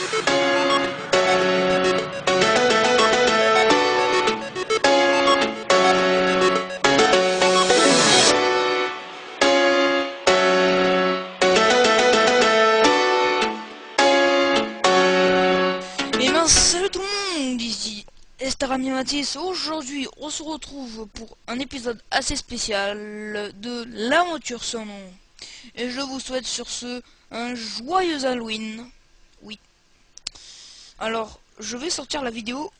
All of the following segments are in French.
Et mince, salut tout le monde, ici Estarami Mathis. Aujourd'hui, on se retrouve pour un épisode assez spécial de l'aventure sans nom. Et je vous souhaite sur ce un joyeux Halloween. Oui. Alors, je vais sortir la vidéo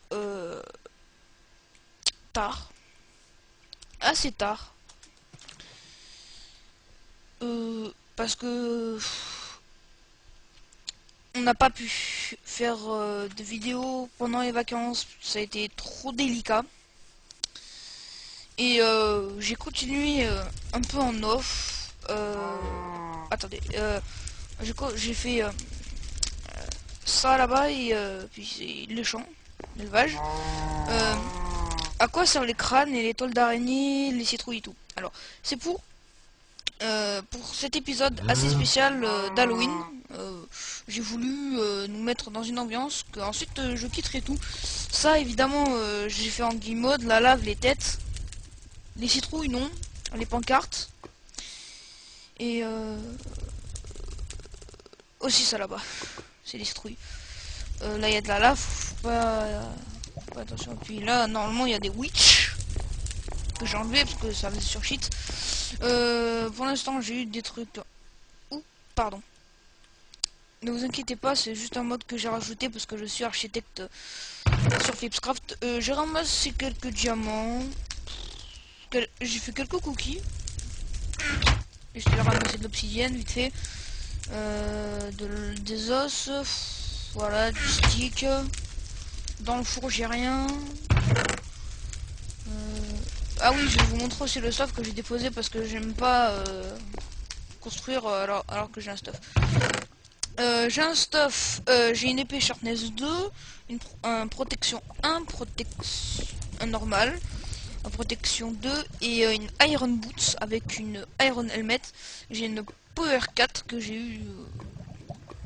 tard, assez tard, parce que on n'a pas pu faire de vidéos pendant les vacances, ça a été trop délicat. Et j'ai continué un peu en off. Attendez, j'ai fait ça là-bas et puis c'est les champs, l'élevage. À quoi servent les crânes et les toiles d'araignée, les citrouilles et tout. Alors, c'est pour cet épisode assez spécial d'Halloween. J'ai voulu nous mettre dans une ambiance que ensuite je quitterai tout. Ça évidemment j'ai fait en game mode, la lave, les têtes, les citrouilles non, les pancartes et aussi ça là-bas, c'est les citrouilles. Là il y a de la lave, faut pas attention. Puis là normalement il y a des witch que j'ai enlevé parce que ça faisait sur shit. Pour l'instant j'ai eu des trucs. Ouh, pardon. Ne vous inquiétez pas, c'est juste un mode que j'ai rajouté parce que je suis architecte sur Flipscraft. J'ai ramassé quelques diamants. J'ai fait quelques cookies. J'ai ramassé de l'obsidienne vite fait. Des os. Voilà, du stick. Dans le four j'ai rien. Ah oui, je vais vous montrer aussi le stuff que j'ai déposé parce que j'aime pas construire alors que j'ai un stuff. J'ai un stuff, j'ai une épée sharpness 2, un protection 1, un normal, un protection 2 et une iron boots avec une iron helmet. J'ai une power 4 que j'ai eu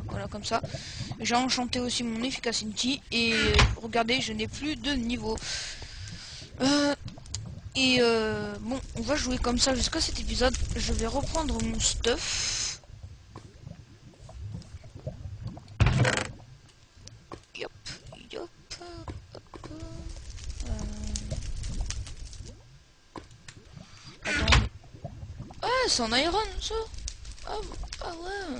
voilà comme ça. J'ai enchanté aussi mon efficacity et regardez, je n'ai plus de niveau. Bon, on va jouer comme ça jusqu'à cet épisode. Je vais reprendre mon stuff. Attends. Ah, c'est en iron ça. Ah, ah ouais.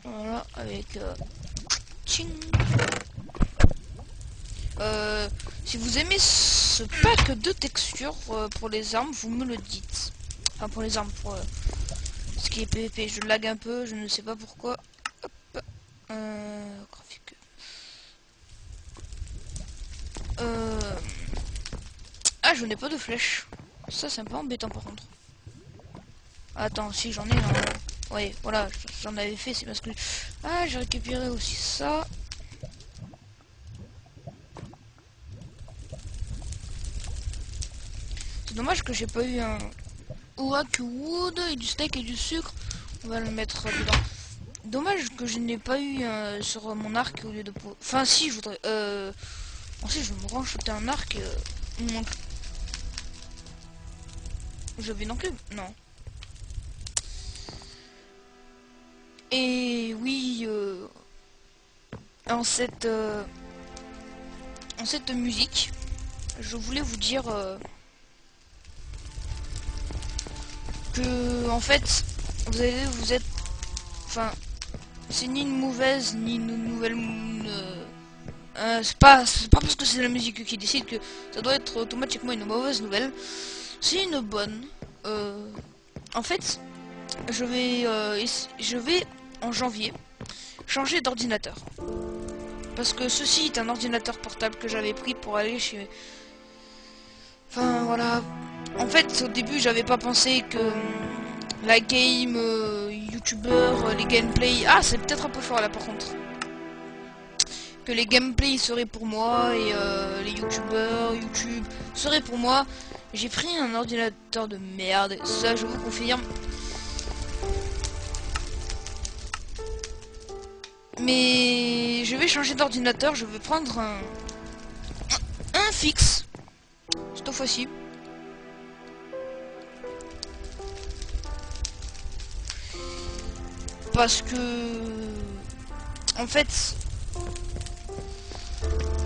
Voilà, avec tching. Si vous aimez ce pack de textures pour les armes, vous me le dites. Enfin pour les armes, pour ce qui est PVP, je lag un peu, je ne sais pas pourquoi. Hop. Graphique. Ah, je n'ai pas de flèches. Ça c'est un peu embêtant par contre. Attends, si j'en ai non. Ouais, voilà, j'en avais fait, c'est parce que... Ah, j'ai récupéré aussi ça. C'est dommage que j'ai pas eu un Oak Wood et du steak et du sucre. On va le mettre dedans. Dommage que je n'ai pas eu sur mon arc au lieu de... Enfin si, je voudrais... Ensuite je vais me racheter un arc. Je vais donc... Non. Et oui, en cette musique, je voulais vous dire que en fait, vous êtes, enfin, c'est ni une mauvaise ni une nouvelle. C'est pas parce que c'est la musique qui décide que ça doit être automatiquement une mauvaise nouvelle. C'est une bonne. En fait, je vais en janvier changer d'ordinateur. Parce que ceci est un ordinateur portable que j'avais pris pour aller chez... Enfin voilà. En fait au début j'avais pas pensé que la game, youtubeur, les gameplays... Ah c'est peut-être un peu fort là par contre. Que les gameplays seraient pour moi et les youtubeurs, YouTube seraient pour moi. J'ai pris un ordinateur de merde, ça je vous confirme. Mais je vais changer d'ordinateur, je vais prendre un fixe cette fois-ci. Parce que en fait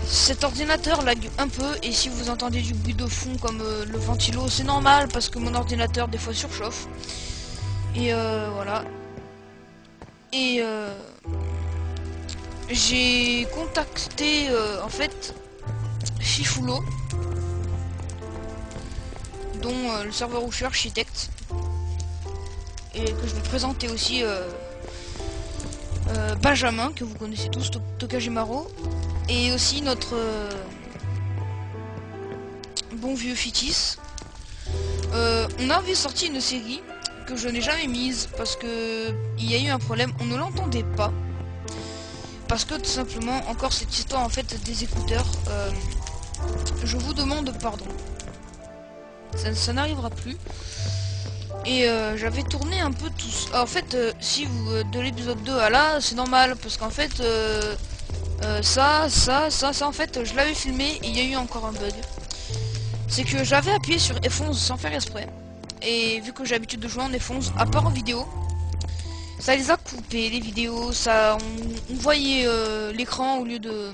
cet ordinateur lag un peu, et si vous entendez du bruit de fond comme le ventilo, c'est normal parce que mon ordinateur des fois surchauffe. Et voilà. Et j'ai contacté en fait Fifulo, dont le serveur où je suis architecte, et que je vais présenter aussi Benjamin, que vous connaissez tous, Tokajimaro, et aussi notre bon vieux Fitis. On avait sorti une série que je n'ai jamais mise parce que il y a eu un problème, on ne l'entendait pas. Parce que tout simplement, encore cette histoire en fait des écouteurs, je vous demande pardon. Ça n'arrivera plus. Et j'avais tourné un peu tous. En fait, si vous de l'épisode 2 à là, c'est normal parce qu'en fait, ça, en fait, je l'avais filmé et il y a eu encore un bug. C'est que j'avais appuyé sur F11 sans faire exprès. Et vu que j'ai l'habitude de jouer en F11, à part en vidéo, ça les a coupés les vidéos. Ça, on voyait l'écran au lieu de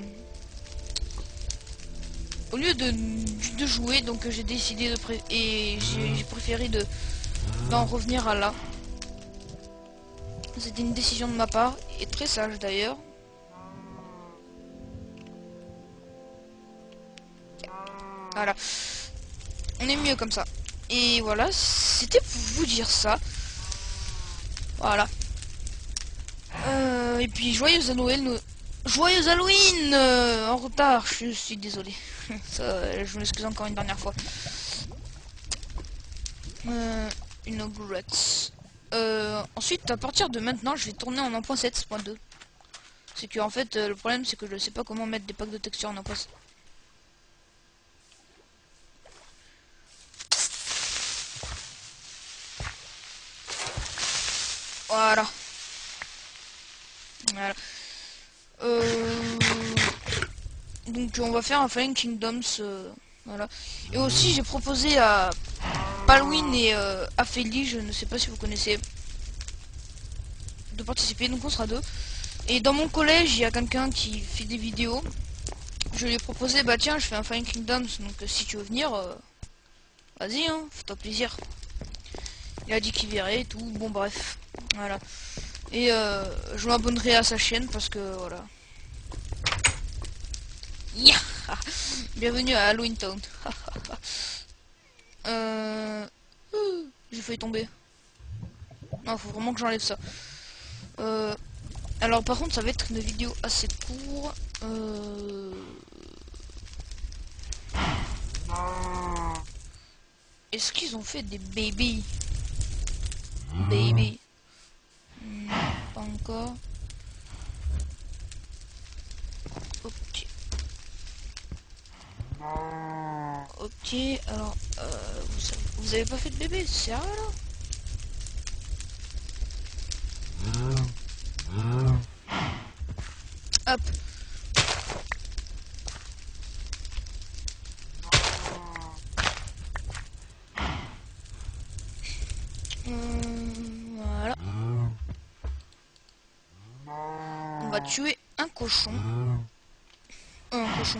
jouer. Donc j'ai décidé de j'ai préféré d'en revenir à là. C'était une décision de ma part et très sage d'ailleurs. Voilà, on est mieux comme ça. Et voilà, c'était pour vous dire ça. Voilà. Et puis joyeux Noël, joyeux Halloween en retard. Je suis désolé. Ça, je m'excuse encore une dernière fois. Une regrets. Ensuite, à partir de maintenant, je vais tourner en 1.7.2. C'est que en fait, le problème, c'est que je ne sais pas comment mettre des packs de texture en 1.7. Voilà. Voilà. Donc on va faire un Fallen Kingdoms. Voilà. Et aussi j'ai proposé à Palwin et à Feli, je ne sais pas si vous connaissez, de participer. Donc on sera deux. Et dans mon collège, il y a quelqu'un qui fait des vidéos. Je lui ai proposé, bah tiens, je fais un Fallen Kingdoms, donc si tu veux venir, vas-y, hein, fais-toi plaisir. Il a dit qu'il verrait et tout. Bon bref, voilà. Et je m'abonnerai à sa chaîne parce que voilà. Yeah. Bienvenue à Halloween Town. J'ai failli tomber. Non, faut vraiment que j'enlève ça. Alors par contre, ça va être une vidéo assez courte. Est-ce qu'ils ont fait des baby? Baby. Non, pas encore. Ok. Ok, alors, vous avez pas fait de bébé, c'est sérieux là? Hop. Voilà. On va tuer un cochon. Un cochon...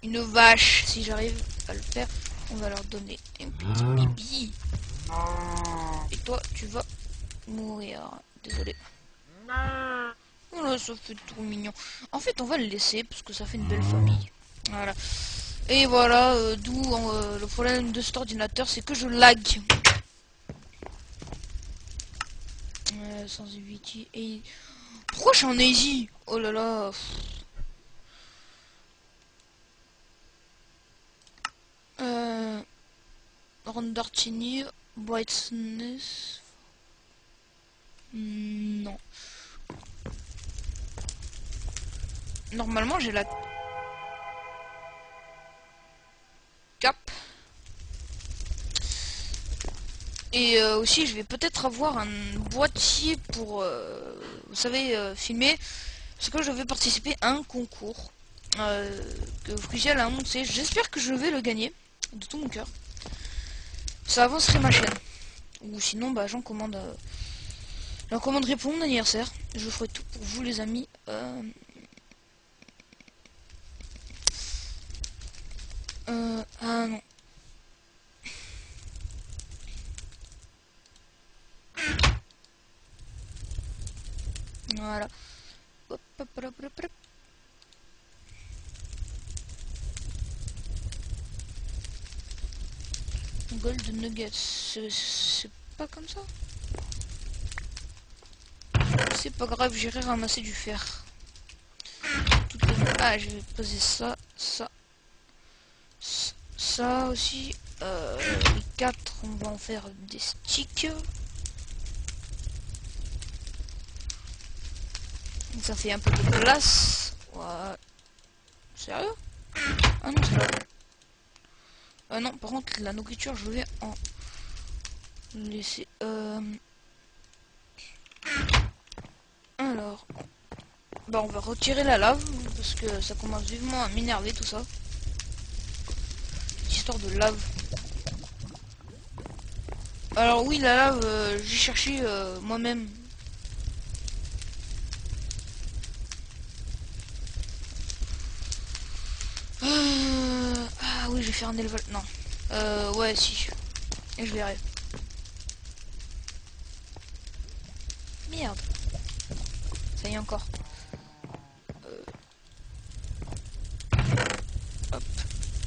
une vache, si j'arrive à le faire. On va leur donner un petit bibi. Et toi, tu vas mourir. Désolé. Voilà, ça fait trop mignon. En fait, on va le laisser parce que ça fait une belle famille. Voilà. Et voilà, d'où le problème de cet ordinateur, c'est que je lag. Sans éviter. Et... pourquoi je suis en easy? Oh là là. Render tiny, brightness. Non. Normalement, j'ai la cap. Et aussi, je vais peut-être avoir un boîtier pour, vous savez, filmer. Parce que je vais participer à un concours que Frigel a annoncé. J'espère que je vais le gagner, de tout mon cœur. Ça avancerait ma chaîne. Ou sinon, bah, j'en commanderai pour mon anniversaire. Je ferai tout pour vous, les amis. Ah non. Voilà. Hop, hop, hop, hop, hop. Gold nuggets, c'est pas comme ça. C'est pas grave, j'irai ramasser du fer. Ah, je vais poser ça, ça aussi. Les 4, on va en faire des sticks. Ça fait un peu de place. Ouais. Sérieux? Ah non, c'est là. Ah non, par contre, la nourriture, je vais en laisser. Alors, bah on va retirer la lave parce que ça commence vivement à m'énerver tout ça. Cette histoire de lave. Alors oui, la lave, j'ai cherché moi-même. Ah oui, je vais faire un élevage. Non. Ouais, si. Et je verrai. Merde. Ça y est encore. Hop.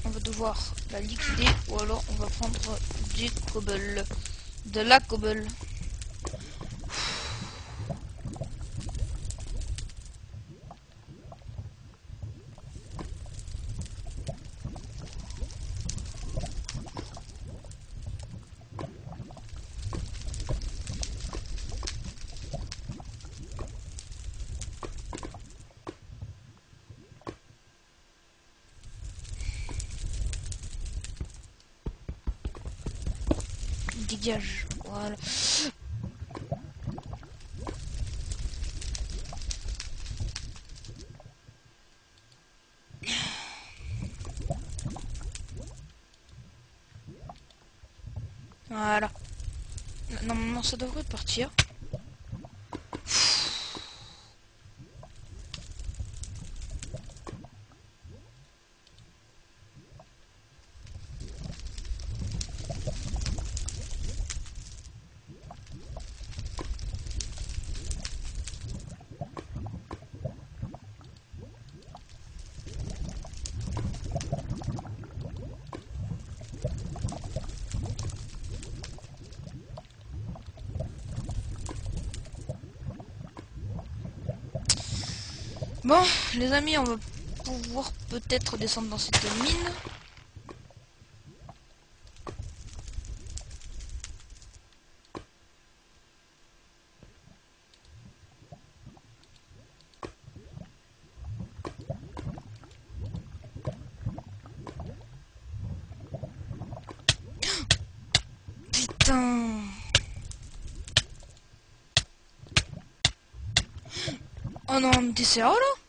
On va devoir la liquider ou alors on va prendre du cobble. De la cobble. Dégage. Voilà. Voilà. Normalement, ça devrait partir. Bon, les amis, on va pouvoir peut-être descendre dans cette mine. Putain. Oh non, mais t'es sérieux là?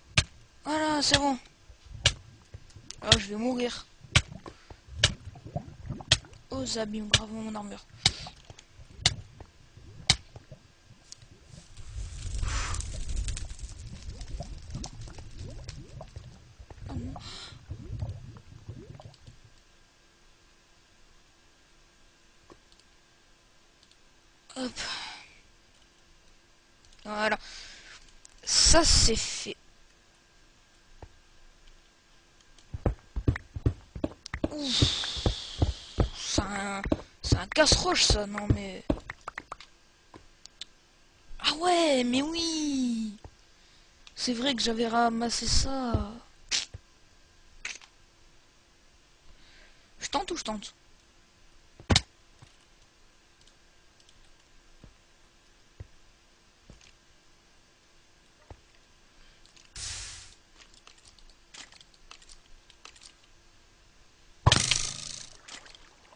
Voilà, c'est bon. Ah, je vais mourir. Oh, ça abîme gravement mon armure. Oh non. Hop. Voilà. Ça, c'est fait. Ouf. C'est un casse-roche, ça. Non, mais... Ah ouais, mais oui. C'est vrai que j'avais ramassé ça. Je tente ou je tente?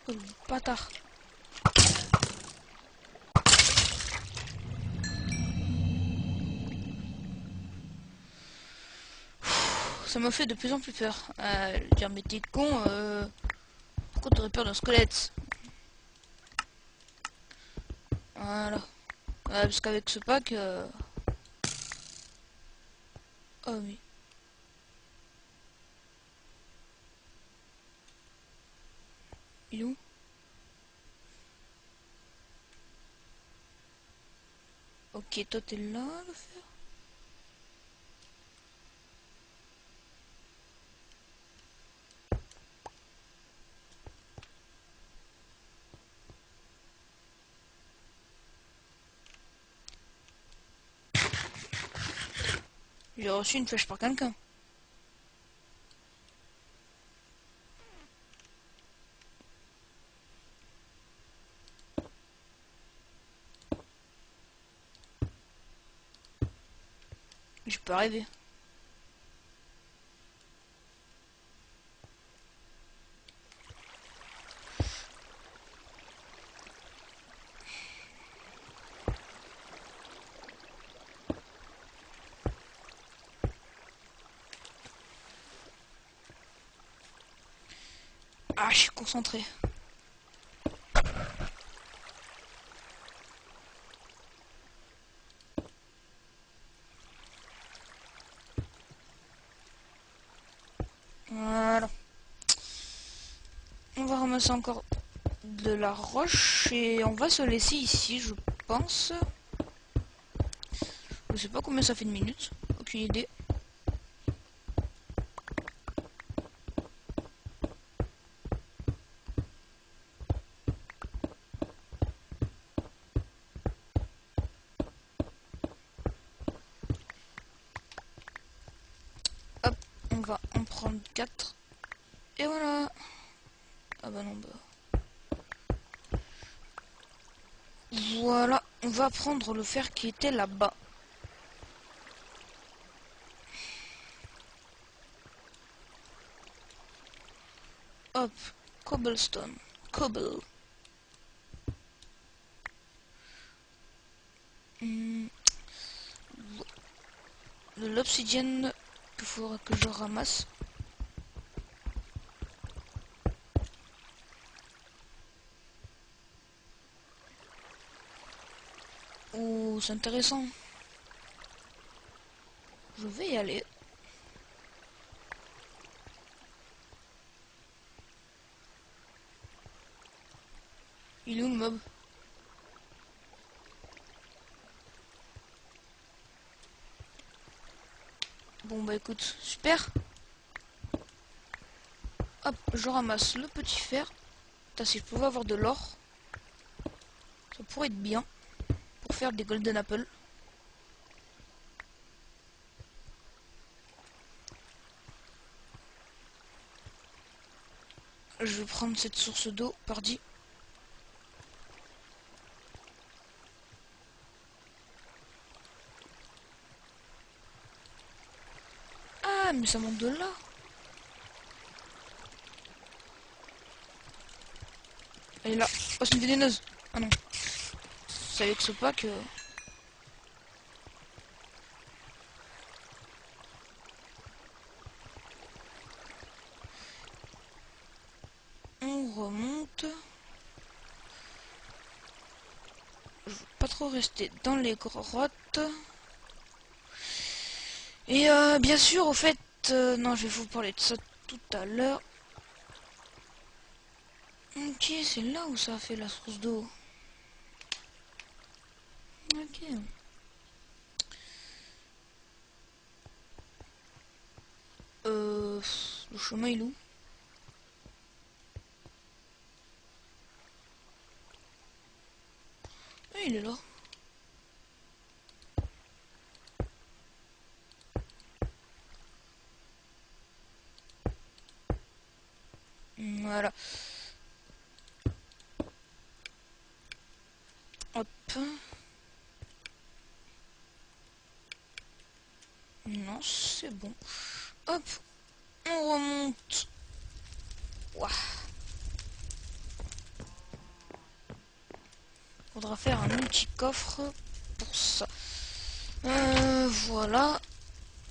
Oh, bâtard. ça m'a fait de plus en plus peur. Dire mais t'es con, pourquoi t'aurais peur d'un squelette? Voilà. Parce qu'avec ce pack... Oh oui. Il est où? Ok, toi t'es là, le fer. J'ai reçu une flèche par quelqu'un. Je peux rêver. Ah, je suis concentré. Voilà. On va ramasser encore de la roche et on va se laisser ici, je pense. Je sais pas combien ça fait de minutes. Aucune idée. Hop, on va en prendre 4. Et voilà. Ah bah non, bah... Voilà, on va prendre le fer qui était là-bas. Hop, cobblestone, cobble. De l'obsidienne qu'il faudra que je ramasse. Oh, c'est intéressant. Je vais y aller. Il est où le mob? Bon bah écoute, super. Hop, je ramasse le petit fer. Putain, si je pouvais avoir de l'or, ça pourrait être bien pour faire des golden apples. Je vais prendre cette source d'eau, pardi. Ah, mais ça monte de là. Elle est là. Oh, c'est une vénéneuse. Ah non. C'est avec ce pack. On remonte. Je veux pas trop rester dans les grottes. Et bien sûr, au fait, non, je vais vous parler de ça tout à l'heure. Ok, c'est là où ça a fait la source d'eau. Ok. Le chemin il est où? Ah, il est là. Voilà. Hop. Non, c'est bon. Hop. On remonte. Ouah. Faudra faire un multi-coffre pour ça. Voilà.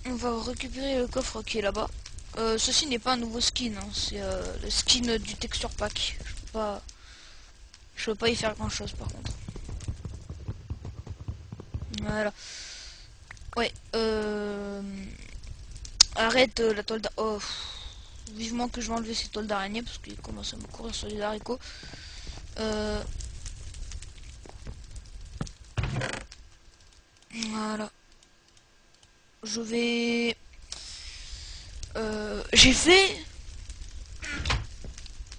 On va récupérer le coffre qui est là-bas. Ceci n'est pas un nouveau skin, hein, c'est le skin du texture pack. Je peux pas y faire grand chose par contre. Voilà. Ouais, arrête la toile d'araignée. Oh, vivement que je vais enlever ces toiles d'araignée parce qu'il commence à me courir sur les haricots. Voilà. Je vais... j'ai fait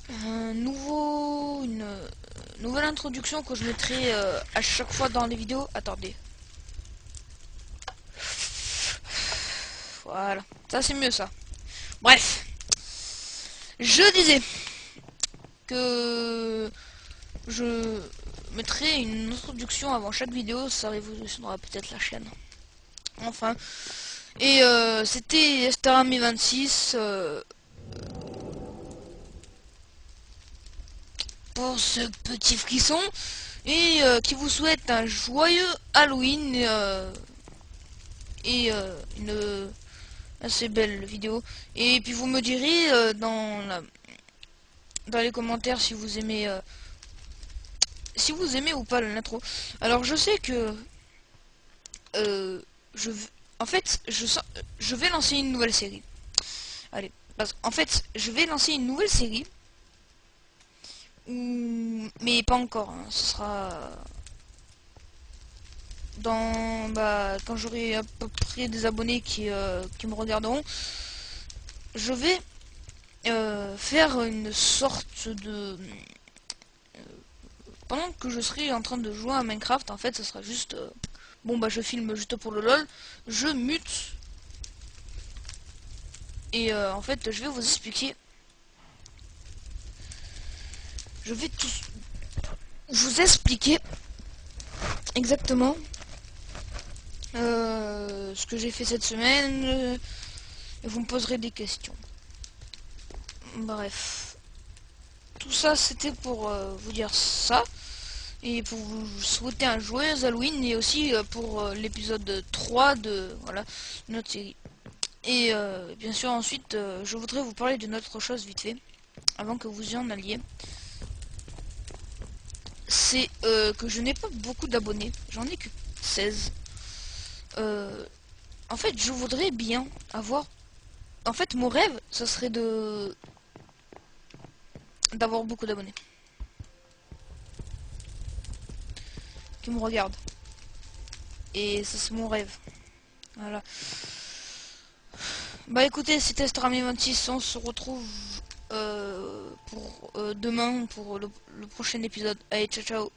une nouvelle introduction que je mettrai à chaque fois dans les vidéos. Attendez. Voilà. Ça c'est mieux ça. Bref. Je disais que je mettrai une introduction avant chaque vidéo. Ça révolutionnera peut-être la chaîne. Enfin. Et c'était Starami 26 pour ce petit frisson et qui vous souhaite un joyeux Halloween et une assez belle vidéo. Et puis vous me direz dans les commentaires si vous aimez ou pas l'intro. Alors je sais que en fait je vais lancer une nouvelle série. Allez, parce qu'en fait je vais lancer une nouvelle série. Mais pas encore, hein. Ce sera quand j'aurai à peu près des abonnés qui me regarderont. Je vais faire une sorte de pendant que je serai en train de jouer à Minecraft, en fait, ce sera juste je filme juste pour le lol, je mute et en fait, je vais vous expliquer. Je vais tout vous expliquer exactement ce que j'ai fait cette semaine et vous me poserez des questions. Bref, tout ça c'était pour vous dire ça et pour vous souhaiter un joyeux Halloween et aussi pour l'épisode 3 de notre série. Et bien sûr ensuite je voudrais vous parler d'une autre chose vite fait avant que vous y en alliez. C'est que je n'ai pas beaucoup d'abonnés, j'en ai que 16. En fait je voudrais bien avoir... En fait mon rêve ce serait d'avoir beaucoup d'abonnés qui me regardent. Et ça c'est mon rêve. Voilà. Bah écoutez, c'était Starami 26, on se retrouve pour demain pour le prochain épisode. Allez, ciao ciao.